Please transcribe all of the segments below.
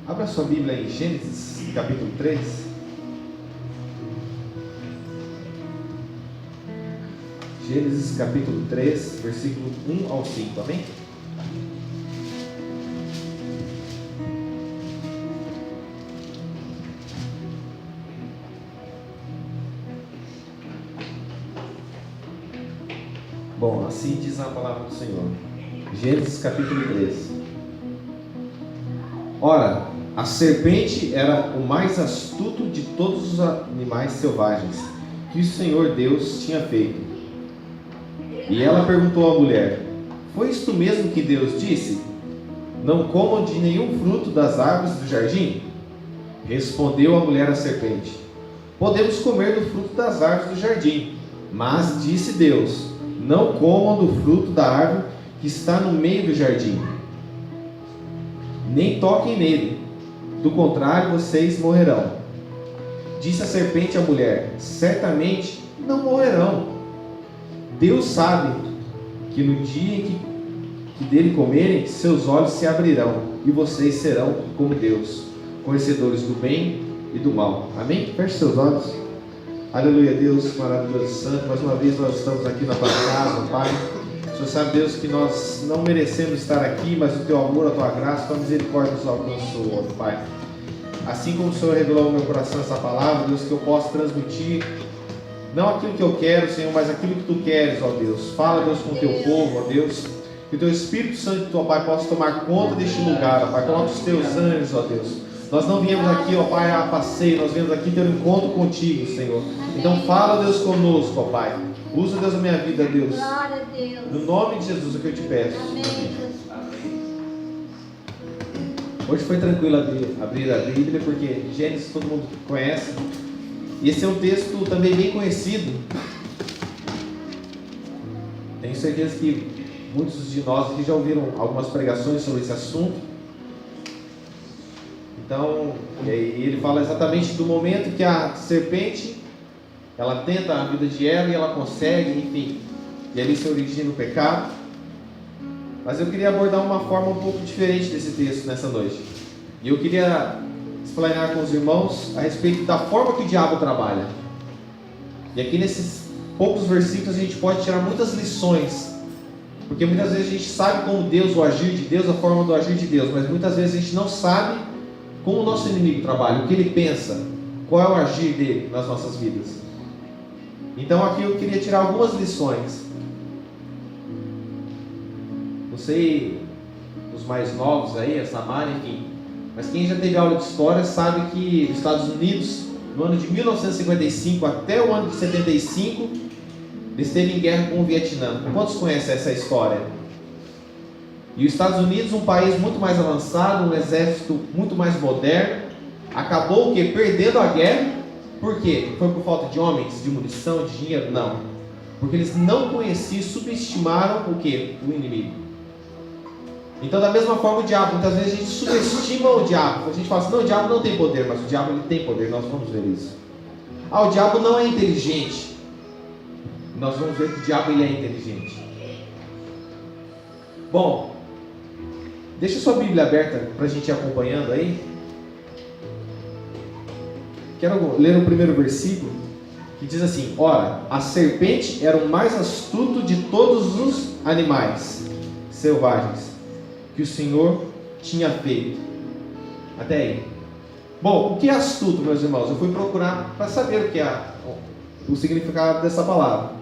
Abra sua Bíblia em Gênesis, capítulo 3. Gênesis, capítulo 3, versículo 1 ao 5, amém? Bom, assim diz a palavra do Senhor. Gênesis, capítulo 3. Ora, a serpente era o mais astuto de todos os animais selvagens que o Senhor Deus tinha feito. E ela perguntou à mulher: foi isto mesmo que Deus disse? Não comam de nenhum fruto das árvores do jardim? Respondeu a mulher à serpente: podemos comer do fruto das árvores do jardim. Mas disse Deus: não comam do fruto da árvore que está no meio do jardim, nem toquem nele, do contrário vocês morrerão. Disse a serpente à mulher: certamente não morrerão. Deus sabe que no dia em que dele comerem, seus olhos se abrirão, e vocês serão como Deus, conhecedores do bem e do mal. Amém? Feche seus olhos. Aleluia, Deus maravilhoso e santo. Mais uma vez nós estamos aqui na tua casa, Pai. O Senhor sabe, Deus, que nós não merecemos estar aqui, mas o teu amor, a tua graça, a tua misericórdia nos alcançou, Pai. Assim como o Senhor revelou no meu coração essa palavra, Deus, que eu possa transmitir não aquilo que eu quero, Senhor, mas aquilo que tu queres, ó Deus. Fala, Deus, com o teu povo, ó Deus. Que o teu Espírito Santo, ó Pai, possa tomar conta deste lugar, ó Pai. Coloca os teus anjos, ó Deus. Nós não viemos aqui, ó Pai, a passeio, nós viemos aqui ter um encontro contigo, Senhor. Então fala, Deus, conosco, ó Pai. Usa, Deus, a minha vida, Deus. No nome de Jesus é que eu te peço. Amém. Hoje foi tranquilo abrir a Bíblia, porque Gênesis todo mundo conhece. E esse é um texto também bem conhecido. Tenho certeza que muitos de nós aqui já ouviram algumas pregações sobre esse assunto. Então, ele fala exatamente do momento que a serpente, ela tenta a vida de Eva e ela consegue, enfim, e ali se origina o pecado. Mas eu queria abordar uma forma um pouco diferente desse texto nessa noite. E eu queria explanar com os irmãos a respeito da forma que o diabo trabalha. E aqui nesses poucos versículos a gente pode tirar muitas lições, porque muitas vezes a gente sabe como Deus, o agir de Deus, a forma do agir de Deus, mas muitas vezes a gente não sabe como o nosso inimigo trabalha, o que ele pensa, qual é o agir dele nas nossas vidas. Então aqui eu queria tirar algumas lições. Não sei os mais novos aí, essa Samara, enfim, mas quem já teve aula de história sabe que os Estados Unidos, no ano de 1955 até o ano de 75, eles esteve em guerra com o Vietnã. Quantos conhecem essa história? E os Estados Unidos, um país muito mais avançado, um exército muito mais moderno, acabou o quê? Perdendo a guerra. Por quê? Foi por falta de homens, de munição, de dinheiro? Não. Porque eles não conheciam, subestimaram o quê? O inimigo. Então, da mesma forma, o diabo, muitas vezes a gente subestima o diabo. A gente fala assim: não, o diabo não tem poder, mas o diabo ele tem poder, nós vamos ver isso. O diabo não é inteligente. Nós vamos ver que o diabo ele é inteligente. Bom, deixa sua Bíblia aberta para a gente ir acompanhando aí. Quero ler o primeiro versículo, que diz assim: ora, a serpente era o mais astuto de todos os animais selvagens que o Senhor tinha feito. Até aí. Bom, o que é astuto, meus irmãos? Eu fui procurar para saber o que é o significado dessa palavra.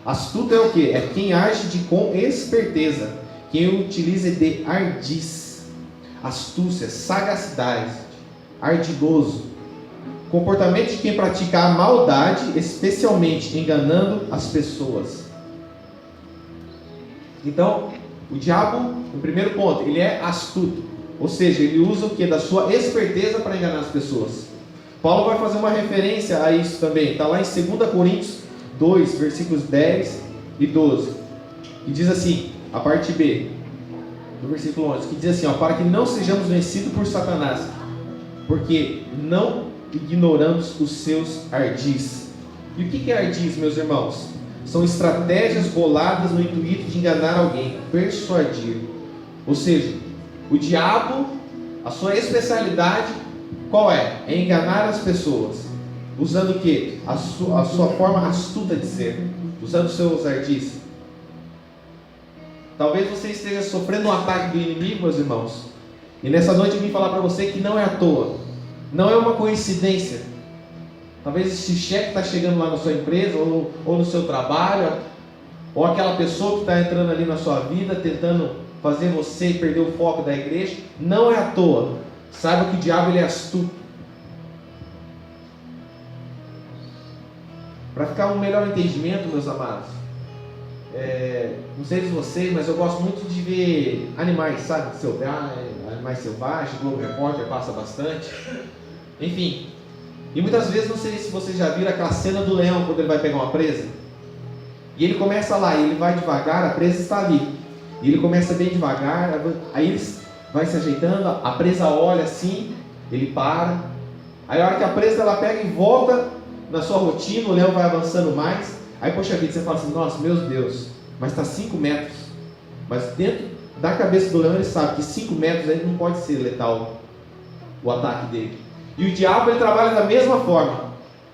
Astuto é o que? É quem age com esperteza, quem utiliza de ardiz, astúcia, sagacidade, ardiloso. Comportamento de quem pratica a maldade, especialmente enganando as pessoas. Então, o diabo, no primeiro ponto, ele é astuto. Ou seja, ele usa o que? Da sua esperteza para enganar as pessoas. Paulo vai fazer uma referência a isso também. Está lá em 2 Coríntios 2, versículos 10 e 12. Que diz assim, a parte B, do versículo 11, que diz assim, para que não sejamos vencidos por Satanás, porque não ignoramos os seus ardis. E o que é ardis, meus irmãos? São estratégias boladas no intuito de enganar alguém, persuadir. Ou seja, o diabo, A sua especialidade qual é? É enganar as pessoas. Usando o quê? A sua forma astuta de ser. Usando seus ardis. Talvez você esteja sofrendo um ataque do inimigo, meus irmãos. E nessa noite eu vim falar para você que não é à toa. Não é uma coincidência. Talvez esse cheque está chegando lá na sua empresa, ou no seu trabalho, ou aquela pessoa que está entrando ali na sua vida, tentando fazer você perder o foco da igreja. Não é à toa. Saiba que o diabo ele é astuto. Para ficar um melhor entendimento, meus amados, não sei de vocês, mas eu gosto muito de ver animais, sabe? Animais selvagens, o Globo Repórter passa bastante. Enfim, e muitas vezes, não sei se vocês já viram aquela cena do leão quando ele vai pegar uma presa. E ele começa lá, ele vai devagar, a presa está ali. E ele começa bem devagar, aí ele vai se ajeitando, a presa olha assim, ele para. Aí a hora que a presa ela pega e volta na sua rotina, o leão vai avançando mais. Aí, poxa vida, você fala assim, nossa, meu Deus, mas está 5 metros. Mas dentro da cabeça do leão ele sabe que 5 metros aí não pode ser letal o ataque dele. E o diabo ele trabalha da mesma forma.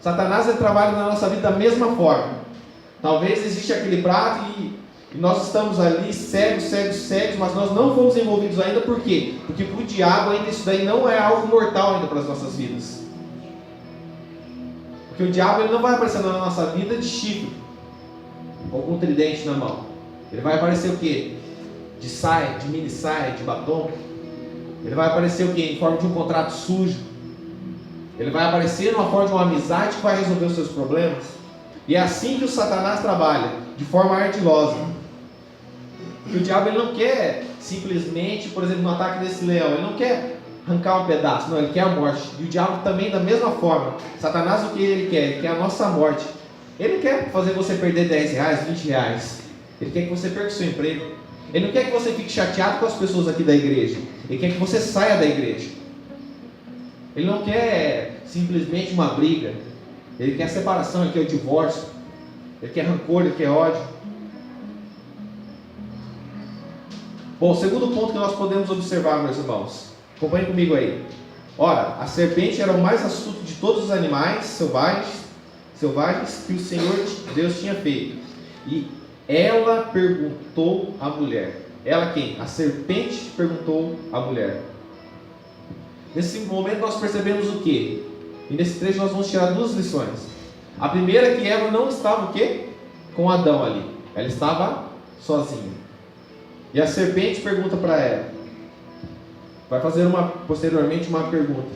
Satanás ele trabalha na nossa vida da mesma forma. Talvez exista aquele prato e nós estamos ali cegos, mas nós não fomos envolvidos ainda. Por quê? Porque para o diabo ainda isso daí não é algo mortal ainda para as nossas vidas. Porque o diabo ele não vai aparecer na nossa vida de chifre ou com um tridente na mão. Ele vai aparecer o quê? De saia, de mini saia, de batom. Ele vai aparecer o quê? Em forma de um contrato sujo. Ele vai aparecer numa forma de uma amizade que vai resolver os seus problemas. E é assim que o Satanás trabalha, de forma ardilosa. Porque o diabo ele não quer simplesmente, por exemplo, no ataque desse leão, ele não quer arrancar um pedaço, não, ele quer a morte. E o diabo também da mesma forma. Satanás o que ele quer? Ele quer a nossa morte. Ele não quer fazer você perder 10 reais, 20 reais. Ele quer que você perca o seu emprego. Ele não quer que você fique chateado com as pessoas aqui da igreja. Ele quer que você saia da igreja. Ele não quer simplesmente uma briga. Ele quer separação, ele quer o divórcio. Ele quer rancor, ele quer ódio. Bom, o segundo ponto que nós podemos observar, meus irmãos. Acompanhe comigo aí. Ora, a serpente era o mais astuto de todos os animais selvagens que o Senhor Deus tinha feito. E ela perguntou à mulher. Ela quem? A serpente perguntou à mulher. Nesse momento nós percebemos o quê? E nesse trecho nós vamos tirar 2 lições. A primeira é que Eva não estava o quê? Com Adão ali. Ela estava sozinha. E a serpente pergunta para ela. Vai fazer posteriormente uma pergunta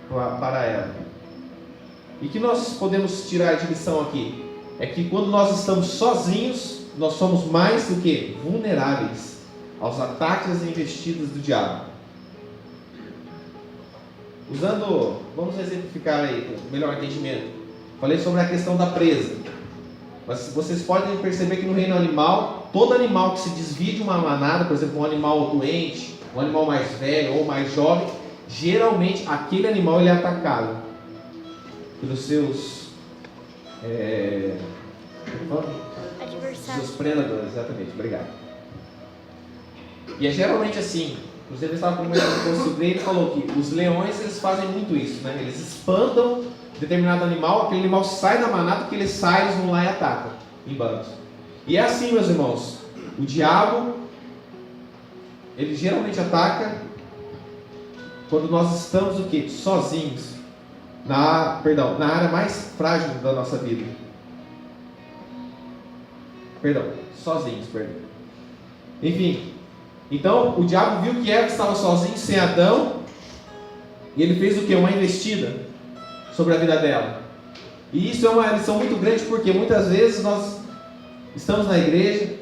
para ela. E que nós podemos tirar de lição aqui? É que quando nós estamos sozinhos, nós somos mais do que vulneráveis aos ataques e investidas do diabo. Vamos exemplificar aí com melhor entendimento. Falei sobre a questão da presa. Mas vocês podem perceber que no reino animal, todo animal que se desvia de uma manada, por exemplo, um animal doente, um animal mais velho ou mais jovem, geralmente aquele animal ele é atacado pelos seus adversários. Seus predadores, exatamente, obrigado. E é geralmente assim. Inclusive, eu estava conversando com o sobrinho e ele falou que os leões eles fazem muito isso, né? Eles espantam determinado animal, aquele animal sai da manada, porque eles saem, eles vão lá e atacam em bandos. E é assim, meus irmãos, o diabo ele geralmente ataca quando nós estamos o quê? Sozinhos, na área mais frágil da nossa vida. Sozinhos. Enfim, então o diabo viu que Eva estava sozinha, sem Adão, e ele fez o quê? Uma investida sobre a vida dela. E isso é uma lição muito grande, porque muitas vezes nós estamos na igreja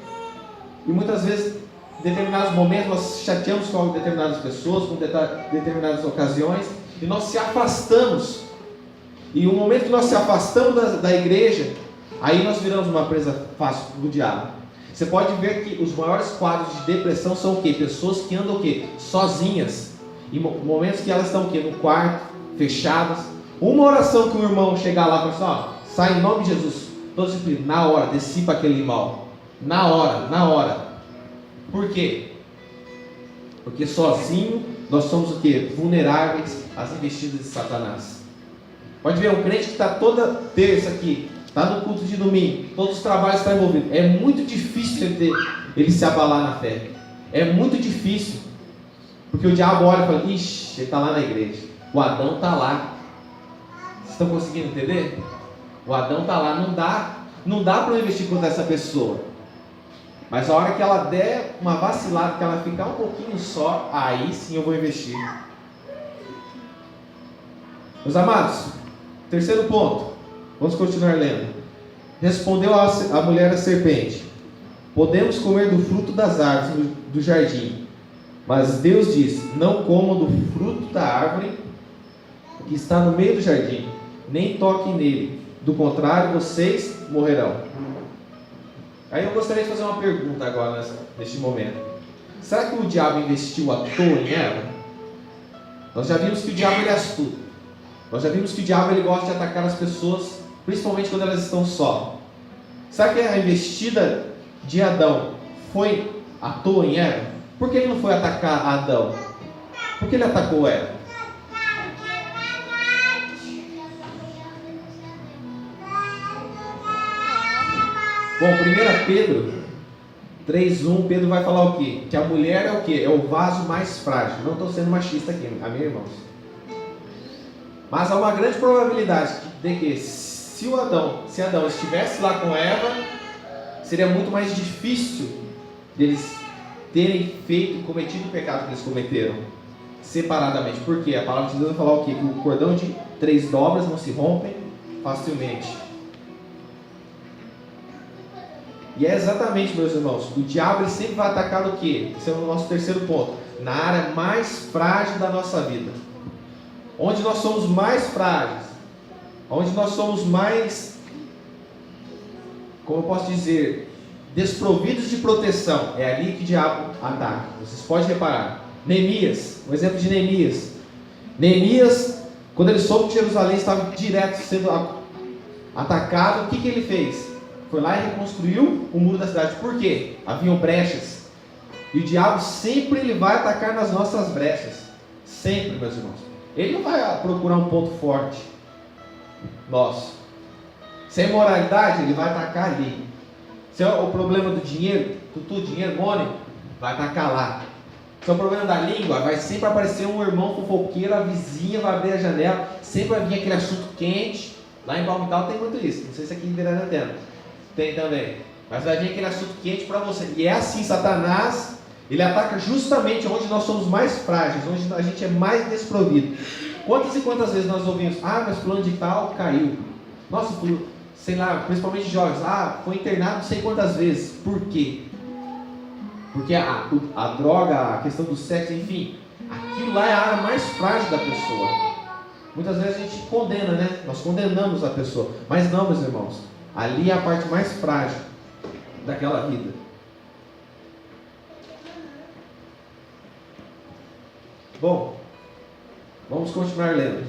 e muitas vezes em determinados momentos nós chateamos com determinadas pessoas, com determinadas ocasiões, e nós se afastamos. E o momento que nós se afastamos da igreja, aí nós viramos uma presa fácil do diabo. Você pode ver que os maiores quadros de depressão são o quê? Pessoas que andam o quê? Sozinhas. Em momentos que elas estão o quê? No quarto, fechadas. Uma oração que o irmão chegar lá e falar assim, ó, sai em nome de Jesus. Todos disciplinas, na hora, dissipa aquele mal. Na hora. Por quê? Porque sozinho nós somos o quê? Vulneráveis às investidas de Satanás. Pode ver, um crente que está toda terça aqui, está no culto de domingo, todos os trabalhos estão envolvidos. É muito difícil ele se abalar na fé. É muito difícil. Porque o diabo olha e fala, ixi, ele está lá na igreja. O Adão está lá. Vocês estão conseguindo entender? O Adão está lá, não dá para eu investir contra essa pessoa. Mas a hora que ela der uma vacilada, que ela ficar um pouquinho só, aí sim eu vou investir. Meus amados, terceiro ponto. Vamos continuar lendo. Respondeu a mulher à serpente: podemos comer do fruto das árvores do jardim. Mas Deus diz: não comam do fruto da árvore que está no meio do jardim, nem toquem nele. Do contrário, vocês morrerão. Aí eu gostaria de fazer uma pergunta agora, neste momento. Será que o diabo investiu à toa em Eva? Nós já vimos que o diabo ele é astuto. Nós já vimos que o diabo ele gosta de atacar as pessoas, principalmente quando elas estão só. Será que a investida de Adão foi à toa em Eva? Por que ele não foi atacar Adão? Por que ele atacou Eva? Bom, 1 Pedro 3:1, Pedro vai falar o quê? Que a mulher é o quê? É o vaso mais frágil. Não estou sendo machista aqui, amém, irmãos? Mas há uma grande probabilidade de que se Adão estivesse lá com Eva, seria muito mais difícil deles terem cometido o pecado que eles cometeram separadamente. Por quê? A palavra de Deus vai falar o quê? Que o cordão de 3 dobras não se rompem facilmente. E é exatamente, meus irmãos, o diabo ele sempre vai atacar o quê? Esse é o nosso terceiro ponto. Na área mais frágil da nossa vida. Onde nós somos mais frágeis. Onde nós somos mais, como eu posso dizer, desprovidos de proteção. É ali que o diabo ataca. Vocês podem reparar. Neemias, um exemplo de Neemias. Neemias, quando ele soube que Jerusalém estava direto sendo atacado, o que ele fez? Foi lá e reconstruiu o muro da cidade. Por quê? Haviam brechas. E o diabo sempre ele vai atacar nas nossas brechas. Sempre, meus irmãos. Ele não vai procurar um ponto forte nosso. Se é imoralidade, ele vai atacar ali. Se é o problema do dinheiro, dinheiro, money, vai atacar lá. Se é o problema da língua, vai sempre aparecer um irmão fofoqueiro, a vizinha vai abrir a janela, sempre vai vir aquele assunto quente. Lá em Palmital tem muito isso. Não sei se aqui em Virana tem também. Mas vai vir aquele assunto quente para você. E é assim, Satanás, ele ataca justamente onde nós somos mais frágeis, onde a gente é mais desprovido. Quantas e quantas vezes nós ouvimos: ah, mas fulano de tal caiu. Nossa, sei lá, principalmente jovens, foi internado não sei quantas vezes. Por quê? Porque a droga, a questão do sexo, enfim, aquilo lá é a área mais frágil da pessoa. Muitas vezes a gente condena, né? Nós condenamos a pessoa. Mas não, meus irmãos. Ali é a parte mais frágil daquela vida. Bom, vamos continuar lendo.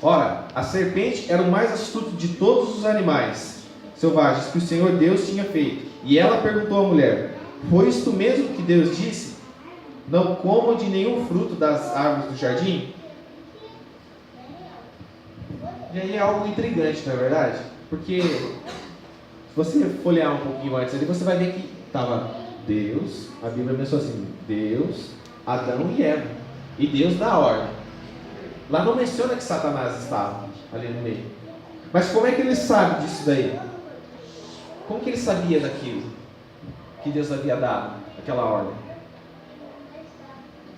Ora, a serpente era o mais astuto de todos os animais selvagens que o Senhor Deus tinha feito. E ela perguntou à mulher: foi isto mesmo que Deus disse? Não comam de nenhum fruto das árvores do jardim? E aí é algo intrigante, não é verdade? Porque se você folhear um pouquinho antes ali, você vai ver que estava Deus, a Bíblia mencionou assim: Deus, Adão e Eva. E Deus dá a ordem. Lá não menciona que Satanás estava ali no meio. Mas como é que ele sabe disso daí? Como que ele sabia daquilo que Deus havia dado, aquela ordem?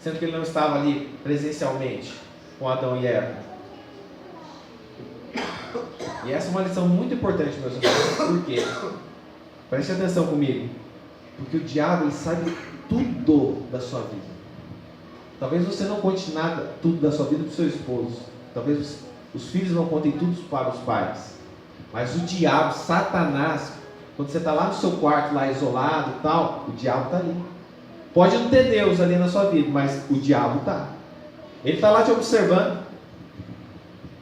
Sendo que ele não estava ali presencialmente com Adão e Eva. E essa é uma lição muito importante, meus irmãos. Por quê? Preste atenção comigo. Porque o diabo ele sabe tudo da sua vida. Talvez você não conte nada, tudo da sua vida para o seu esposo. Talvez os filhos não contem tudo para os pais. Mas o diabo, Satanás, quando você está lá no seu quarto, lá isolado e tal, o diabo está ali. Pode não ter Deus ali na sua vida, mas o diabo está. Ele está lá te observando.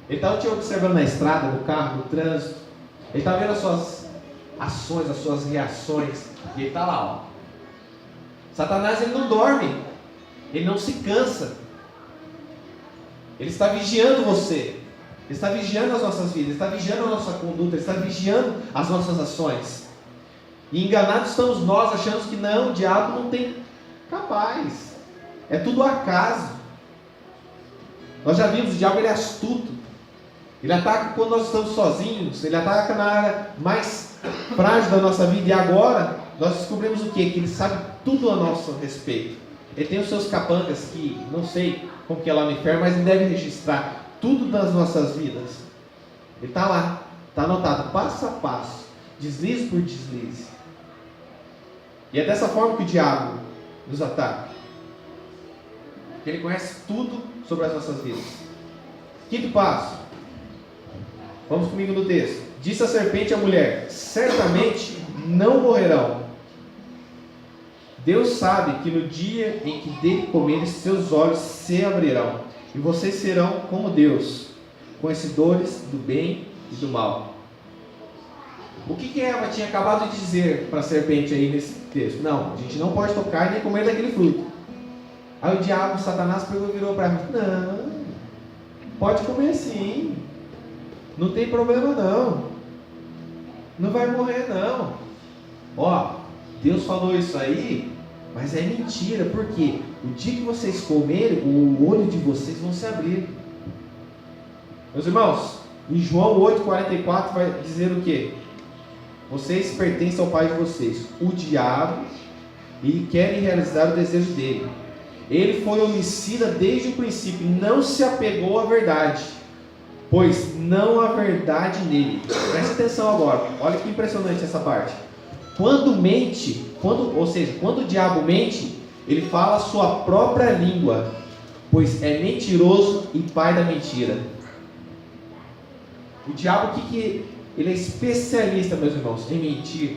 Ele está te observando na estrada, no carro, no trânsito. Ele está vendo as suas ações, as suas reações. E ele está lá, ó. Satanás, ele não dorme, ele não se cansa, ele está vigiando você, ele está vigiando as nossas vidas, ele está vigiando a nossa conduta, ele está vigiando as nossas ações. E enganados estamos nós, achamos que não, o diabo não tem capaz, é tudo acaso. Nós já vimos, o diabo ele é astuto, ele ataca quando nós estamos sozinhos, ele ataca na área mais frágil da nossa vida, e agora nós descobrimos o quê? Que ele sabe tudo a nosso respeito. Ele tem os seus capangas que, não sei como que é lá no inferno, mas ele deve registrar tudo das nossas vidas. Ele está lá, está anotado passo a passo, deslize por deslize. E é dessa forma que o diabo nos ataca. Porque ele conhece tudo sobre as nossas vidas. Quinto passo. Vamos comigo no texto. Disse a serpente à mulher: certamente não morrerão. Deus sabe que no dia em que dele comerem, seus olhos se abrirão, e vocês serão como Deus, conhecedores do bem e do mal. O que Eva tinha acabado de dizer para a serpente aí nesse texto? Não, a gente não pode tocar nem comer daquele fruto. Aí o diabo, Satanás, virou para ela: não, pode comer sim, não tem problema não, não vai morrer não. Ó, Deus falou isso aí, mas é mentira, porque o dia que vocês comerem, o olho de vocês vão se abrir. Meus irmãos, em João 8,44 vai dizer o quê? Vocês pertencem ao pai de vocês, o diabo, e querem realizar o desejo dele. Ele foi homicida desde o princípio, não se apegou à verdade, pois não há verdade nele. Presta atenção agora, olha que impressionante essa parte. Quando o diabo mente, ele fala a sua própria língua, pois é mentiroso e pai da mentira. O diabo, ele é especialista, meus irmãos, em mentir,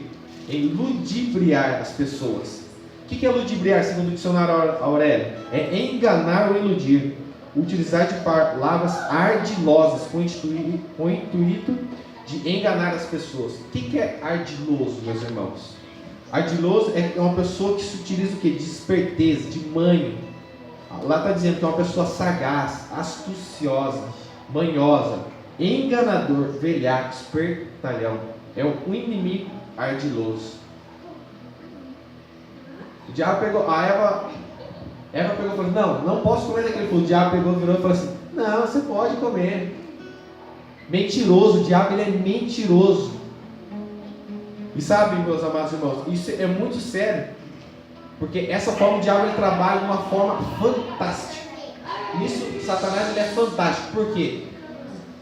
em ludibriar as pessoas. O que é ludibriar, segundo o dicionário Aurélio? É enganar ou iludir, utilizar de palavras ardilosas com o intuito de enganar as pessoas. O que é ardiloso, meus irmãos? Ardiloso é uma pessoa que se utiliza o quê? De esperteza, de manho. Lá está dizendo que é uma pessoa sagaz, astuciosa, manhosa, enganador, velhaco, espertalhão. É um inimigo ardiloso. O diabo pegou, Eva pegou e falou: não posso comer daquele fruto. O diabo pegou, virou e falou assim: não, você pode comer. Mentiroso, o diabo ele é mentiroso. E sabe, meus amados irmãos, isso é muito sério, porque essa forma o diabo ele trabalha de uma forma fantástica. Nisso, Satanás ele é fantástico, por quê?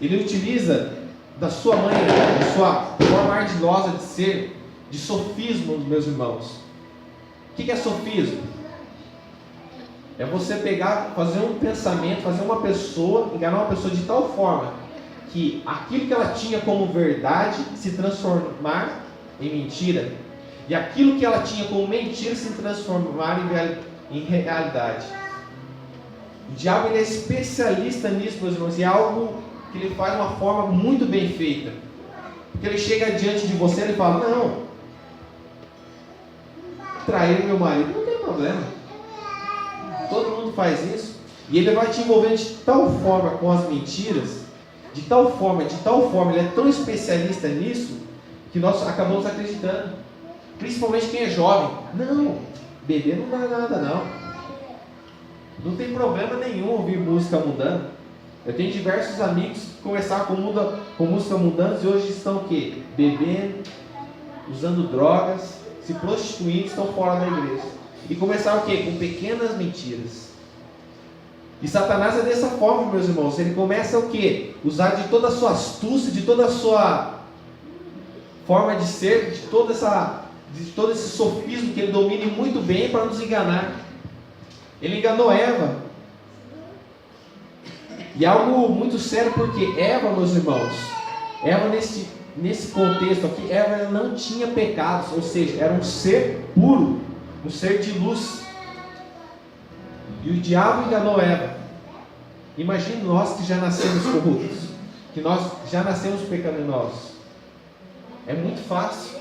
Ele utiliza da sua manha, da sua forma ardilosa de ser, de sofismo, meus irmãos. O que é sofismo? É você pegar, fazer um pensamento, fazer uma pessoa, enganar uma pessoa de tal forma que aquilo que ela tinha como verdade se transformar em mentira, e aquilo que ela tinha como mentira se transformar em realidade. O diabo ele é especialista nisso, meus irmãos, e é algo que ele faz de uma forma muito bem feita, porque ele chega diante de você e ele fala: não, trair meu marido não tem problema, todo mundo faz isso, e ele vai te envolvendo de tal forma com as mentiras, de tal forma, ele é tão especialista nisso, que nós acabamos acreditando, principalmente quem é jovem. Não, beber não dá nada não tem problema nenhum ouvir música mundana. Eu tenho diversos amigos que começaram com música mundana e hoje estão o quê? Bebendo, usando drogas, se prostituindo, estão fora da igreja. E começaram o quê? Com pequenas mentiras. E Satanás é dessa forma, meus irmãos. Ele começa o quê? Usar de toda a sua astúcia, de toda a sua forma de ser, de todo esse sofismo que ele domine muito bem para nos enganar. Ele enganou Eva. E algo muito sério, porque Eva, meus irmãos, Eva nesse contexto aqui, Eva não tinha pecados, ou seja, era um ser puro, um ser de luz. E o diabo enganou Eva. Imagine nós que já nascemos corruptos, que nós já nascemos pecaminosos. É muito fácil.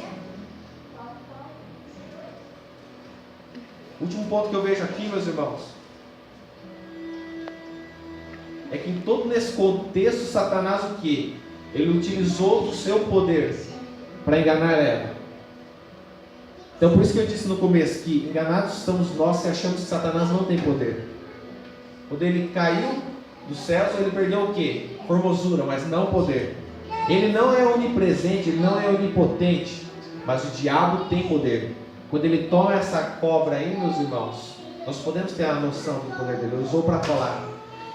Último ponto que eu vejo aqui, meus irmãos, é que em todo nesse contexto, Satanás o quê? Ele utilizou do seu poder para enganar Eva. Então por isso que eu disse no começo que enganados estamos nós se achamos que Satanás não tem poder. Quando ele caiu dos céus, ele perdeu o quê? Formosura, mas não poder. Ele não é onipresente, ele não é onipotente, mas o diabo tem poder. Quando ele toma essa cobra aí, meus irmãos, nós podemos ter a noção do poder dele. Ele usou para falar.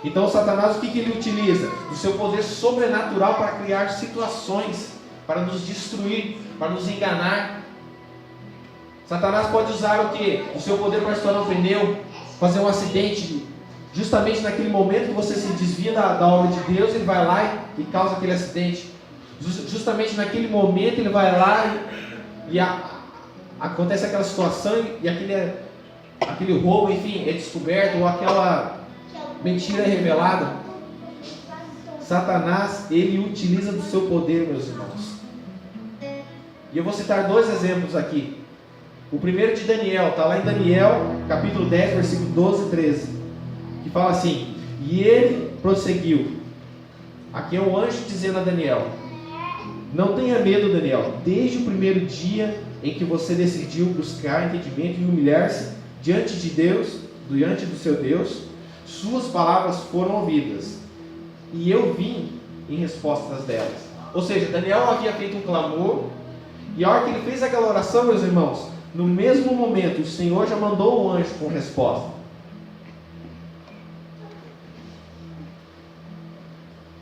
Então Satanás, o que ele utiliza? O seu poder sobrenatural para criar situações, para nos destruir, para nos enganar. Satanás pode usar o quê? O seu poder para estourar um pneu, fazer um acidente. Justamente naquele momento que você se desvia da obra de Deus, ele vai lá e causa aquele acidente. Justamente naquele momento ele vai lá e acontece aquela situação e aquele roubo, enfim, é descoberto, ou aquela mentira é revelada. Satanás, ele utiliza do seu poder, meus irmãos. E eu vou citar 2 exemplos aqui. O primeiro de Daniel, está lá em Daniel, capítulo 10, versículo 12 e 13, que fala assim: e ele prosseguiu. Aqui é um anjo dizendo a Daniel: não tenha medo, Daniel, desde o primeiro dia em que você decidiu buscar entendimento e humilhar-se diante de Deus, diante do seu Deus, suas palavras foram ouvidas, e eu vim em respostas delas. Ou seja, Daniel havia feito um clamor, e a hora que ele fez aquela oração, meus irmãos, no mesmo momento o Senhor já mandou um anjo com resposta.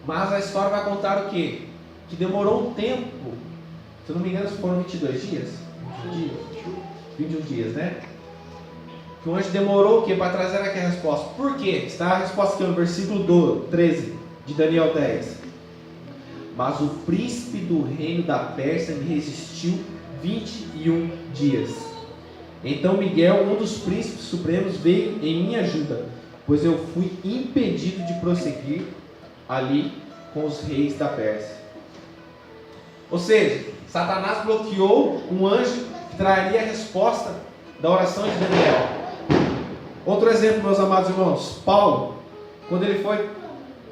Mas a história vai contar o quê? Que demorou um tempo, se eu não me engano foram 22 dias? 21 dias, né? Que o anjo demorou o quê? Para trazer aquela resposta. Por quê? Está a resposta aqui no versículo 13 de Daniel 10. Mas o príncipe do reino da Pérsia me resistiu 21 dias. Então Miguel, um dos príncipes supremos, veio em minha ajuda, pois eu fui impedido de prosseguir ali com os reis da Pérsia. Ou seja, Satanás bloqueou um anjo que traria a resposta da oração de Daniel. Outro exemplo, meus amados irmãos, Paulo, quando ele foi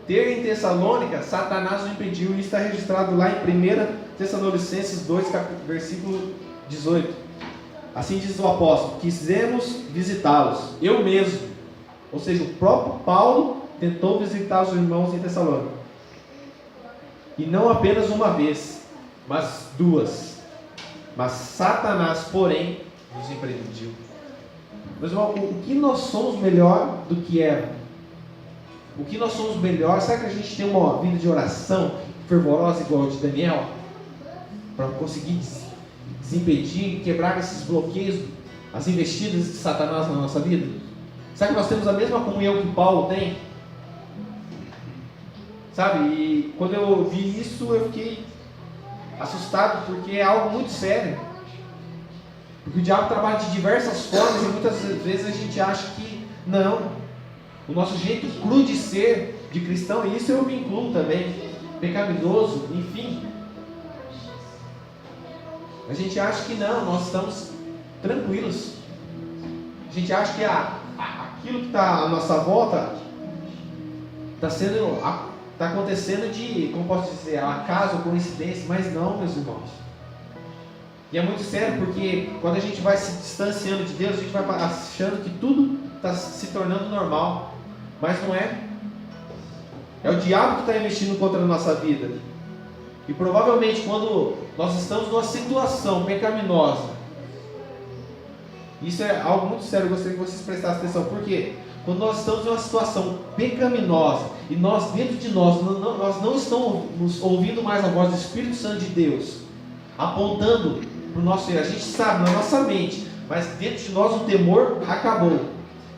ter em Tessalônica, Satanás o impediu, e está registrado lá em 1 Tessalonicenses 2, versículo 18. Assim diz o apóstolo: quisemos visitá-los, eu mesmo. Ou seja, o próprio Paulo tentou visitar os irmãos em Tessalônica, e não apenas uma vez, mas 2. Mas Satanás, porém, nos impediu. Mas irmão, o que nós somos melhor do que Eva? O que nós somos melhor? Será que a gente tem uma vida de oração fervorosa igual a de Daniel? Para conseguir desimpedir, quebrar esses bloqueios, as investidas de Satanás na nossa vida? Será que nós temos a mesma comunhão que Paulo tem? Sabe, e quando eu vi isso, eu fiquei assustado, porque é algo muito sério. Porque o diabo trabalha de diversas formas, e muitas vezes a gente acha que não. O nosso jeito cru de ser, de cristão, e isso eu me incluo também, pecaminoso, enfim. A gente acha que não, nós estamos tranquilos. A gente acha que aquilo que está à nossa volta está acontecendo de, como posso dizer, acaso ou coincidência, mas não, meus irmãos. E é muito sério, porque quando a gente vai se distanciando de Deus, a gente vai achando que tudo está se tornando normal, mas não é. É o diabo que está investindo contra a nossa vida. E provavelmente quando nós estamos numa situação pecaminosa, isso é algo muito sério, eu gostaria que vocês prestassem atenção. Por quê? Quando nós estamos em uma situação pecaminosa, e nós dentro de nós não estamos ouvindo mais a voz do Espírito Santo de Deus, apontando para o nosso erro, a gente sabe na nossa mente, mas dentro de nós o temor acabou.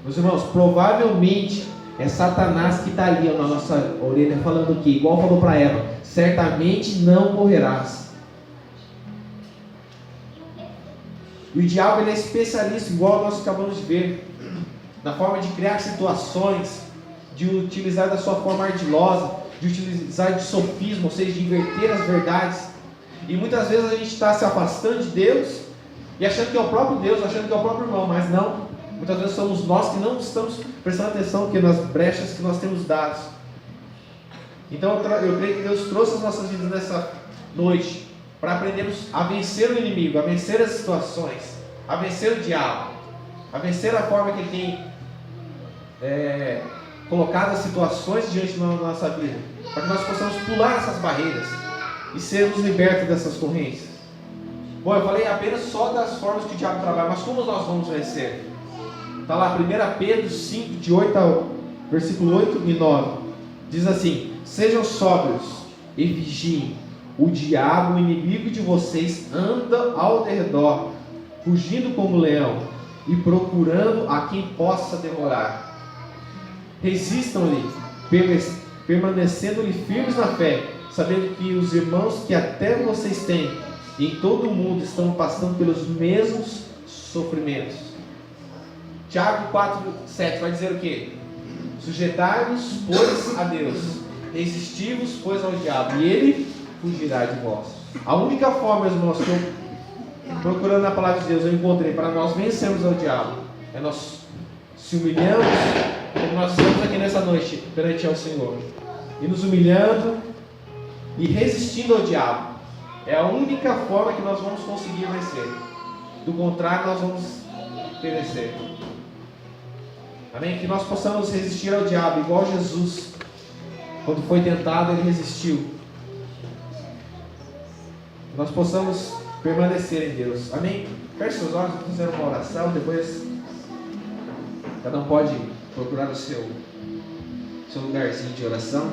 Meus irmãos, provavelmente é Satanás que está ali na nossa orelha falando o quê? Igual falou para Eva: certamente não morrerás. E o diabo, ele é especialista, igual nós acabamos de ver, na forma de criar situações, de utilizar da sua forma ardilosa, de utilizar de sofismo, ou seja, de inverter as verdades. E muitas vezes a gente está se afastando de Deus e achando que é o próprio Deus, achando que é o próprio irmão, mas não. Muitas vezes somos nós que não estamos prestando atenção que nas brechas que nós temos dado. Então eu creio que Deus trouxe as nossas vidas nessa noite para aprendermos a vencer o inimigo, a vencer as situações, a vencer o diabo, a vencer a forma que ele tem colocado as situações diante da nossa vida, para que nós possamos pular essas barreiras e sermos libertos dessas correntes. Bom, eu falei apenas só das formas que o diabo trabalha, mas como nós vamos vencer? Está lá 1 Pedro 5, de 8 ao versículo 8 e 9. Diz assim: sejam sóbrios e vigiem. O diabo, o inimigo de vocês, anda ao redor, fugindo como leão e procurando a quem possa devorar. Resistam-lhe, permanecendo-lhe firmes na fé, sabendo que os irmãos que até vocês têm em todo o mundo estão passando pelos mesmos sofrimentos. Tiago 4:7 vai dizer o quê? Sujeitai-vos, pois, a Deus, resistivos, pois, ao diabo, e ele fugirá de vós. A única forma, meus irmãos, que eu, procurando na palavra de Deus, eu encontrei para nós vencermos ao diabo, é nós se humilhamos, como nós estamos aqui nessa noite, perante ao Senhor, e nos humilhando e resistindo ao diabo. É a única forma que nós vamos conseguir vencer. Do contrário, nós vamos perecer. Amém? Que nós possamos resistir ao diabo, igual Jesus, quando foi tentado, ele resistiu. Que nós possamos permanecer em Deus. Amém? Feche seus olhos, vamos fazer uma oração. Depois, cada um pode procurar o seu lugarzinho de oração.